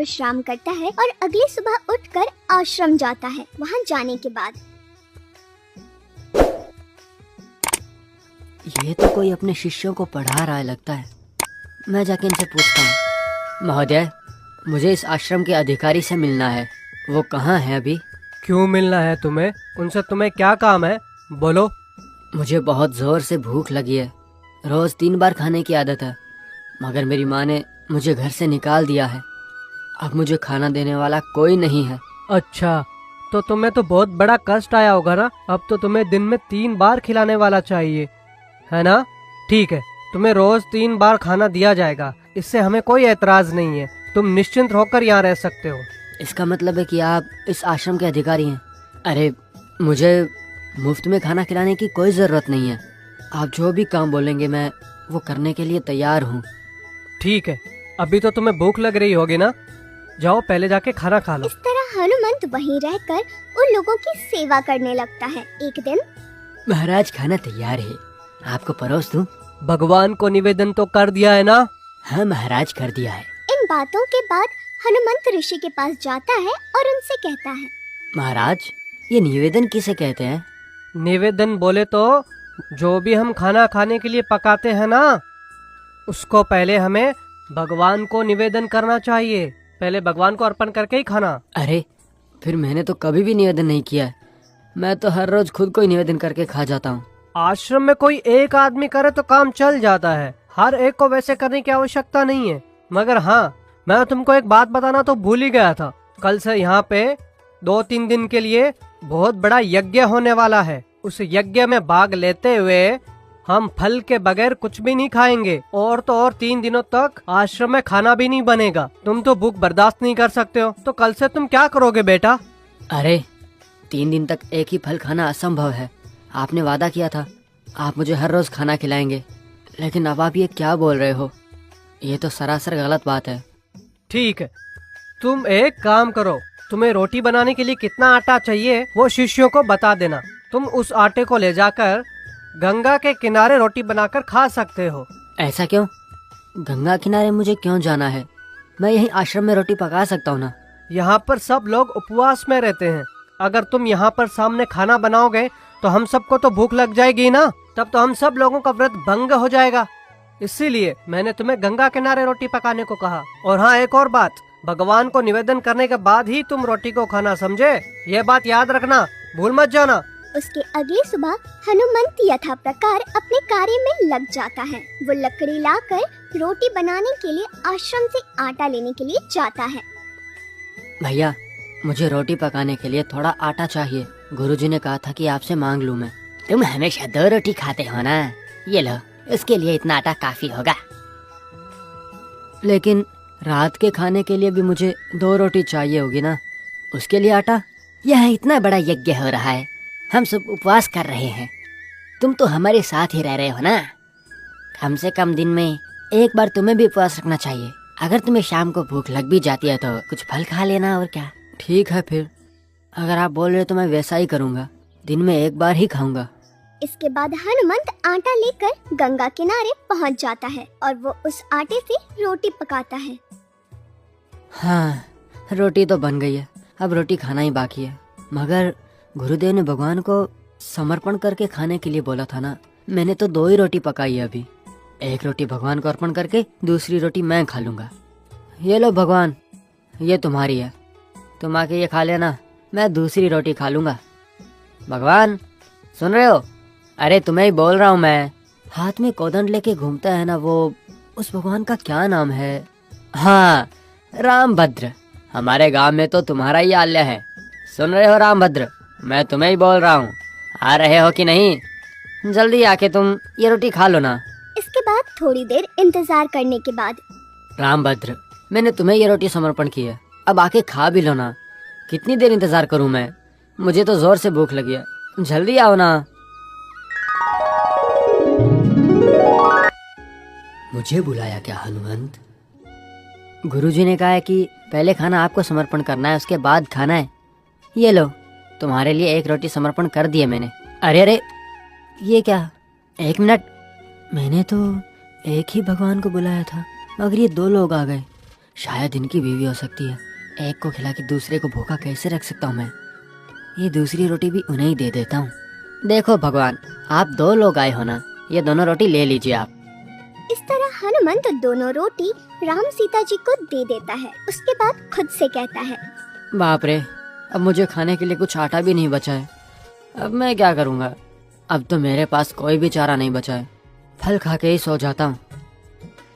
विश्राम करता है और अगली सुबह उठकर आश्रम जाता है। वहाँ जाने के बाद ये तो कोई अपने शिष्यों को पढ़ा रहा है लगता है। मैं जाके इनसे पूछता हूँ। महोदय, मुझे इस आश्रम के अधिकारी से मिलना है। वो कहाँ है अभी? क्यों मिलना है तुम्हें? उनसे तुम्हें क्या काम है? बोलो। मुझे बहुत जोर से भूख लगी है। रोज 3 बार खाने की आदत है, मगर मेरी माँ ने मुझे घर से निकाल दिया है। अब मुझे खाना देने वाला कोई नहीं है। अच्छा, तो तुम्हें तो बहुत बड़ा कष्ट आया होगा ना। अब तो तुम्हें दिन में 3 बार खिलाने वाला चाहिए, है ना? ठीक है, तुम्हें रोज 3 बार खाना दिया जाएगा। इससे हमें कोई एतराज नहीं है। तुम निश्चिंत होकर यहाँ रह सकते हो। इसका मतलब है कि आप इस आश्रम के अधिकारी हैं? अरे, मुझे मुफ्त में खाना खिलाने की कोई ज़रूरत नहीं है। आप जो भी काम बोलेंगे मैं वो करने के लिए तैयार हूँ। ठीक है, अभी तो तुम्हें भूख लग रही होगी ना। जाओ पहले जाके खाना खा लो। इस तरह हनुमंत वहीं रहकर उन लोगों की सेवा करने लगता है। एक दिन महाराज, खाना तैयार है, आपको परोस दूं? भगवान को निवेदन तो कर दिया है ना? हाँ महाराज, कर दिया है। इन बातों के बाद हनुमंत ऋषि के पास जाता है और उनसे कहता है, महाराज, ये निवेदन किसे कहते हैं? निवेदन बोले तो जो भी हम खाना खाने के लिए पकाते हैं ना, उसको पहले हमें भगवान को निवेदन करना चाहिए। पहले भगवान को अर्पण करके ही खाना। अरे, फिर मैंने तो कभी भी निवेदन नहीं किया है। मैं तो हर रोज खुद को ही निवेदन करके खा जाता हूँ। आश्रम में कोई एक आदमी करे तो काम चल जाता है। हर एक को वैसे करने की आवश्यकता नहीं है। मगर हाँ, मैं तुमको एक बात बताना तो भूल ही गया था। कल से यहाँ पे 2-3 दिन के लिए बहुत बड़ा यज्ञ होने वाला है। उस यज्ञ में भाग लेते हुए हम फल के बगैर कुछ भी नहीं खाएंगे। और तो और 3 दिनों तक आश्रम में खाना भी नहीं बनेगा। तुम तो भूख बर्दाश्त नहीं कर सकते हो, तो कल से तुम क्या करोगे बेटा? अरे, 3 दिन तक एक ही फल खाना असंभव है। आपने वादा किया था आप मुझे हर रोज खाना खिलाएंगे, लेकिन अब आप ये क्या बोल रहे हो? ये तो सरासर गलत बात है। ठीक है, तुम एक काम करो। तुम्हें रोटी बनाने के लिए कितना आटा चाहिए वो शिष्यों को बता देना। तुम उस आटे को ले जाकर गंगा के किनारे रोटी बनाकर खा सकते हो। ऐसा क्यों? गंगा किनारे मुझे क्यों जाना है? मैं यहीं आश्रम में रोटी पका सकता हूँ ना। यहाँ पर सब लोग उपवास में रहते हैं। अगर तुम यहाँ पर सामने खाना बनाओगे तो हम सबको तो भूख लग जाएगी ना। तब तो हम सब लोगों का व्रत भंग हो जाएगा। इसीलिए मैंने तुम्हें गंगा किनारे रोटी पकाने को कहा। और हाँ, एक और बात, भगवान को निवेदन करने के बाद ही तुम रोटी को खाना, समझे? ये बात याद रखना, भूल मत जाना। उसके अगली सुबह हनुमंत यथा प्रकार अपने कार्य में लग जाता है। वो लकड़ी लाकर रोटी बनाने के लिए आश्रम से आटा लेने के लिए जाता है। भैया, मुझे रोटी पकाने के लिए थोड़ा आटा चाहिए। गुरुजी ने कहा था कि आपसे मांग लूं मैं। तुम हमेशा 2 रोटी खाते हो ना, ये लो, इसके लिए इतना आटा काफी होगा। लेकिन रात के खाने के लिए भी मुझे 2 रोटी चाहिए होगी ना, उसके लिए आटा? यह इतना बड़ा यज्ञ हो रहा है, हम सब उपवास कर रहे हैं, तुम तो हमारे साथ ही रह रहे हो ना। कम से कम दिन में एक बार तुम्हें भी उपवास रखना चाहिए। अगर तुम्हें शाम को भूख लग भी जाती है तो कुछ फल खा लेना, और क्या। ठीक है, फिर अगर आप बोल रहे हो तो मैं वैसा ही करूँगा। दिन में एक बार ही खाऊंगा। इसके बाद हनुमंत आटा लेकर गंगा किनारे पहुंच जाता है और वो उस आटे से रोटी पकाता है। हाँ, रोटी तो बन गई है, अब रोटी खाना ही बाकी है। मगर गुरुदेव ने भगवान को समर्पण करके खाने के लिए बोला था ना। मैंने तो 2 ही रोटी पकाई है अभी। एक रोटी भगवान को अर्पण करके दूसरी रोटी मैं खा लूंगा। ये लो भगवान, ये तुम्हारी है, तुम आके ये खा लेना, मैं दूसरी रोटी खा लूंगा। भगवान, सुन रहे हो? अरे तुम्हें ही बोल रहा हूँ मैं। हाथ में कोदंड लेके घूमता है ना वो, उस भगवान का क्या नाम है? हाँ, रामभद्र। हमारे गांव में तो तुम्हारा ही आल्य है। सुन रहे हो रामभद्र, मैं तुम्हें ही बोल रहा हूँ। आ रहे हो कि नहीं? जल्दी आके तुम ये रोटी खा लो ना। इसके बाद थोड़ी देर इंतजार करने के बाद, रामभद्र, मैंने तुम्हें ये रोटी समर्पण की है, अब आके खा भी लो ना। कितनी देर इंतजार करूं मैं? मुझे तो जोर से भूख लगी है, जल्दी आओ ना। मुझे बुलाया क्या हनुमंत? गुरुजी ने कहा है कि पहले खाना आपको समर्पण करना है, उसके बाद खाना है। ये लो, तुम्हारे लिए 1 रोटी समर्पण कर दी है मैंने। अरे अरे, ये क्या? 1 मिनट, मैंने तो एक ही भगवान को बुलाया था, मगर ये 2 लोग आ गए। शायद इनकी बीवी हो सकती है। एक को खिला के दूसरे को भूखा कैसे रख सकता हूँ मैं? ये दूसरी रोटी भी उन्हें ही दे देता हूँ। देखो भगवान, आप 2 लोग आए हो ना, ये दोनों रोटी ले लीजिए आप। इस तरह हनुमंत दोनों रोटी राम सीता जी को दे देता है। उसके बाद खुद से कहता है, बाप रे, अब मुझे खाने के लिए कुछ आटा भी नहीं बचा है। अब मैं क्या करूँगा? अब तो मेरे पास कोई भी चारा नहीं बचा है। फल खा के ही सो जाता हूँ।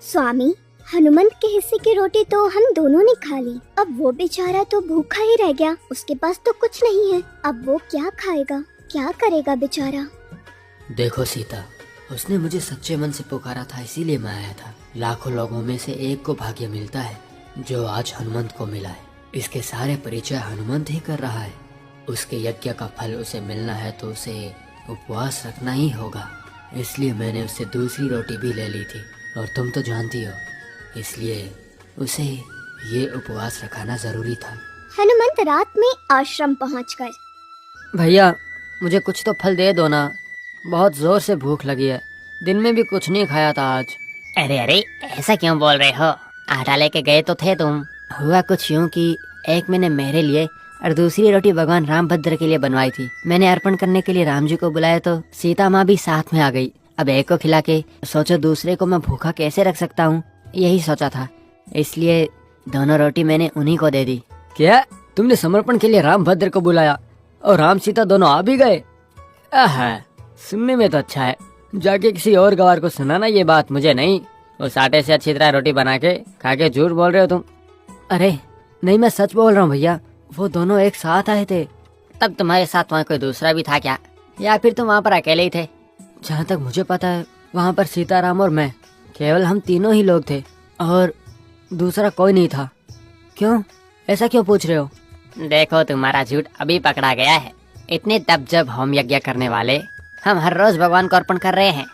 स्वामी, हनुमंत के हिस्से की रोटी तो हम दोनों ने खा ली। अब वो बेचारा तो भूखा ही रह गया। उसके पास तो कुछ नहीं है। अब वो क्या खाएगा, क्या करेगा बेचारा? देखो सीता, उसने मुझे सच्चे मन से पुकारा था, इसीलिए मैं आया था। लाखों लोगों में से एक को भाग्य मिलता है जो आज हनुमंत को मिला है। इसके सारे परिचय हनुमंत ही कर रहा है। उसके यज्ञ का फल उसे मिलना है तो उसे उपवास रखना ही होगा। इसलिए मैंने उससे दूसरी रोटी भी ले ली थी, और तुम तो जानती हो, इसलिए उसे ये उपवास रखाना जरूरी था। हनुमंत रात में आश्रम पहुंचकर, भैया मुझे कुछ तो फल दे दो ना, बहुत जोर से भूख लगी है। दिन में भी कुछ नहीं खाया था आज। अरे अरे, ऐसा क्यों बोल रहे हो? आटा लेके गए तो थे तुम। हुआ कुछ यूँ कि एक मैंने मेरे लिए और दूसरी रोटी भगवान रामभद्र के लिए बनवाई थी। मैंने अर्पण करने के लिए राम जी को बुलाया तो सीता माँ भी साथ में आ गई। अब एक को खिला के सोचो दूसरे को मैं भूखा कैसे रख सकता हूँ, यही सोचा था। इसलिए दोनों रोटी मैंने उन्हीं को दे दी। क्या तुमने समर्पण के लिए रामभद्र को बुलाया और राम सीता दोनों आ भी गए? सुनने में तो अच्छा है। जाके किसी और गवार को सुनाना ये बात, मुझे नहीं। उस आटे से अच्छी तरह रोटी बना के खा के झूठ बोल रहे हो तुम। अरे नहीं, मैं सच बोल रहा हूँ भैया। वो दोनों एक साथ आए थे। तब तुम्हारे साथ वहाँ कोई दूसरा भी था क्या, या फिर तुम वहाँ पर अकेले ही थे? जहाँ तक मुझे पता है वहाँ पर सीताराम और मैं, केवल हम तीनों ही लोग थे और दूसरा कोई नहीं था। क्यों, ऐसा क्यों पूछ रहे हो? देखो, तुम्हारा झूठ अभी पकड़ा गया है। इतने तप जब होम यज्ञ करने वाले हम हर रोज भगवान को अर्पण कर रहे हैं।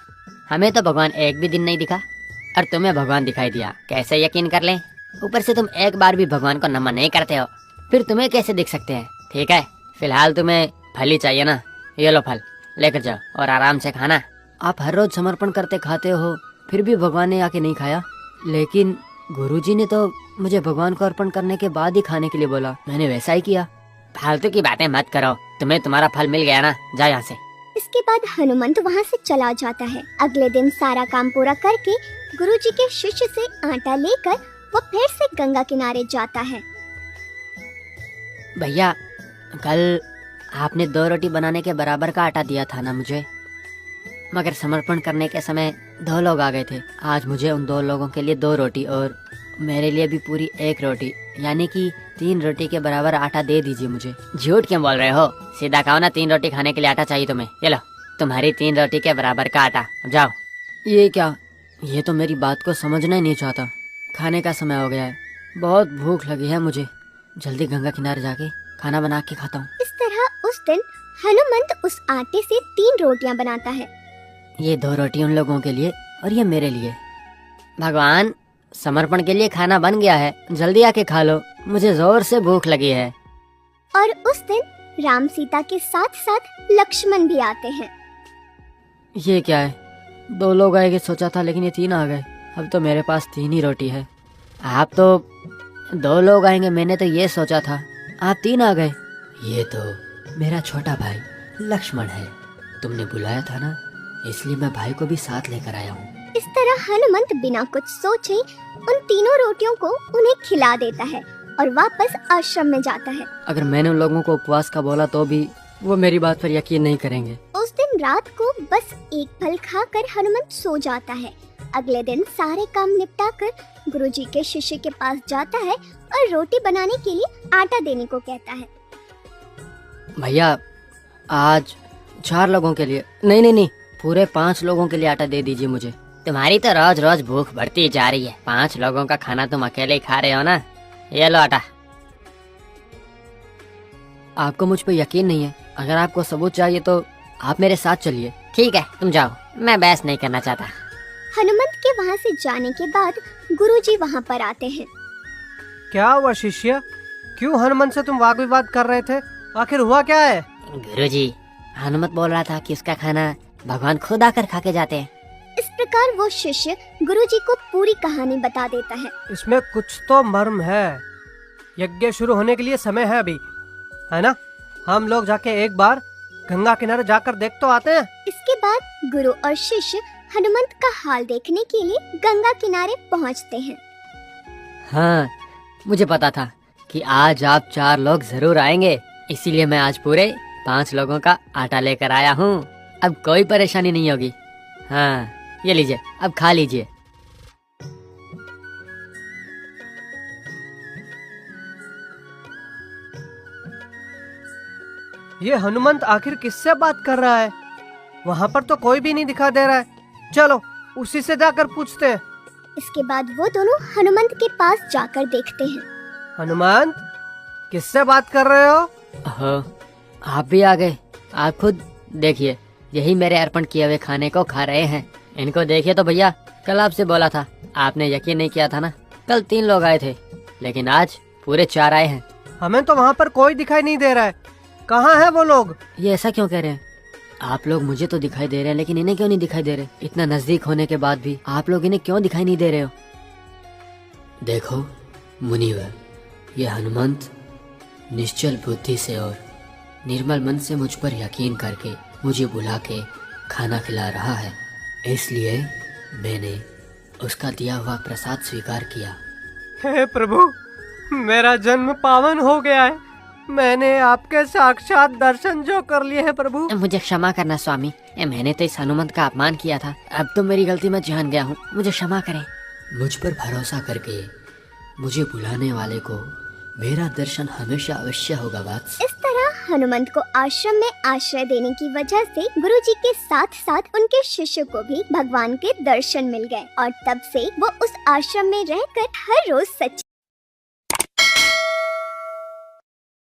हमें तो भगवान एक भी दिन नहीं दिखा, और तुम्हें भगवान दिखाई दिया। कैसे यकीन कर लें? ऊपर से तुम एक बार भी भगवान को नमन नहीं करते हो, फिर तुम्हें कैसे दिख सकते हैं? ठीक है, फिलहाल तुम्हें फल ही चाहिए ना, ये लो फल लेकर जाओ और आराम से खाना। आप हर रोज समर्पण करते खाते हो, फिर भी भगवान ने आके नहीं खाया। लेकिन गुरुजी ने तो मुझे भगवान को अर्पण करने के बाद ही खाने के लिए बोला, मैंने वैसा ही किया। फालतू की बातें मत करो, तुम्हें तुम्हारा फल मिल गया ना, जाओ यहाँ से। इसके बाद हनुमंत वहाँ से चला जाता है। अगले दिन सारा काम पूरा करके गुरुजी के शिष्य से आटा लेकर वो फिर से गंगा किनारे जाता है। भैया, कल आपने 2 रोटी बनाने के बराबर का आटा दिया था ना मुझे, मगर समर्पण करने के समय 2 लोग आ गए थे। आज मुझे उन 2 लोगों के लिए 2 रोटी और मेरे लिए भी पूरी 1 रोटी, यानी कि 3 रोटी के बराबर आटा दे दीजिए मुझे। झूठ क्यों बोल रहे हो? सीधा कहो ना, 3 रोटी खाने के लिए आटा चाहिए तुम्हें। ये लो, तुम्हारी 3 रोटी के बराबर का आटा, जाओ। ये क्या? ये तो मेरी बात को समझना ही नहीं चाहता। खाने का समय हो गया है, बहुत भूख लगी है मुझे। जल्दी गंगा किनारे जाके खाना बना के खाता हूँ। इस तरह उस दिन हनुमंत उस आटे से 3 रोटियां बनाता है। ये 2 रोटी उन लोगों के लिए और ये मेरे लिए। भगवान, समर्पण के लिए खाना बन गया है, जल्दी आके खा लो, मुझे जोर से भूख लगी है। और उस दिन राम सीता के साथ साथ लक्ष्मण भी आते हैं। ये क्या है? 2 लोग आएंगे सोचा था, लेकिन ये 3 आ गए। अब तो मेरे पास 3 ही रोटी है। आप तो 2 लोग आएंगे मैंने तो ये सोचा था, आप 3 आ गए। ये तो मेरा छोटा भाई लक्ष्मण है, तुमने बुलाया था ना, इसलिए मैं भाई को भी साथ लेकर आया हूँ। इस तरह हनुमंत बिना कुछ सोचे उन तीनों रोटियों को उन्हें खिला देता है और वापस आश्रम में जाता है। अगर मैंने उन लोगों को उपवास का बोला तो भी वो मेरी बात पर यकीन नहीं करेंगे। उस दिन रात को बस एक फल खाकर हनुमंत सो जाता है। अगले दिन सारे काम निपटाकर गुरुजी के शिष्य के पास जाता है और रोटी बनाने के लिए आटा देने को कहता है। भैया, आज 4 लोगों के लिए नहीं, पूरे 5 लोगों के लिए आटा दे दीजिए मुझे। तुम्हारी तो रोज रोज भूख बढ़ती जा रही है। 5 लोगों का खाना तुम अकेले ही खा रहे हो ना, ये लो आटा। आपको मुझ पर यकीन नहीं है? अगर आपको सबूत चाहिए तो आप मेरे साथ चलिए। ठीक है, तुम जाओ, मैं बहस नहीं करना चाहता। हनुमंत के वहाँ से जाने के बाद गुरुजी वहाँ पर आते हैं। क्या हुआ शिष्य, क्यों हनुमंत से तुम वाद विवाद कर रहे थे? आखिर हुआ क्या है? गुरुजी, हनुमंत बोल रहा था कि उसका खाना भगवान खुद आकर खा के जाते हैं। इस प्रकार वो शिष्य गुरुजी को पूरी कहानी बता देता है। इसमें कुछ तो मर्म है। यज्ञ शुरू होने के लिए समय है अभी, है ना? हम लोग जाके एक बार गंगा किनारे जाकर देख तो आते हैं। इसके बाद गुरु और शिष्य हनुमंत का हाल देखने के लिए गंगा किनारे पहुंचते हैं। हाँ, मुझे पता था कि आज आप 4 लोग जरूर आएंगे, इसीलिए मैं आज पूरे 5 लोगों का आटा लेकर आया हूँ। अब कोई परेशानी नहीं होगी। हाँ, ये लीजिए, अब खा लीजिए। ये हनुमंत आखिर किससे बात कर रहा है? वहाँ पर तो कोई भी नहीं दिखा दे रहा है। चलो उसी से जाकर पूछते हैं। इसके बाद वो दोनों हनुमंत के पास जाकर देखते हैं। हनुमंत, किससे बात कर रहे हो? ओहो, आप भी आ गए। आप खुद देखिए, यही मेरे अर्पण किए हुए खाने को खा रहे हैं। इनको देखिए तो भैया, कल आपसे बोला था, आपने यकीन नहीं किया था ना। कल 3 लोग आए थे, लेकिन आज पूरे 4 आए हैं। हमें तो वहाँ पर कोई दिखाई नहीं दे रहा है। कहाँ है वो लोग? ये ऐसा क्यों कह रहे हैं? आप लोग मुझे तो दिखाई दे रहे हैं, लेकिन इन्हें क्यों नहीं दिखाई दे रहे? इतना नजदीक होने के बाद भी आप लोग इन्हें क्यों दिखाई नहीं दे रहे हो? देखो मुनिवर, ये हनुमंत निश्चल बुद्धि से और निर्मल मन से मुझ पर यकीन करके मुझे बुला के खाना खिला रहा है, इसलिए मैंने उसका दिया हुआ प्रसाद स्वीकार किया। हे प्रभु, मेरा जन्म पावन हो गया है। मैंने आपके साक्षात दर्शन जो कर लिए हैं प्रभु। मुझे क्षमा करना स्वामी, मैंने तो इस हनुमंत का अपमान किया था। अब तो मेरी गलती मैं जान गया हूँ, मुझे क्षमा करें। मुझ पर भरोसा करके मुझे बुलाने वाले को मेरा दर्शन हमेशा अवश्य होगा वत्स। इस तरह हनुमंत को आश्रम में आश्रय देने की वजह से गुरुजी के साथ साथ उनके शिष्य को भी भगवान के दर्शन मिल गए और तब से वो उस आश्रम में रहकर हर रोज सच्ची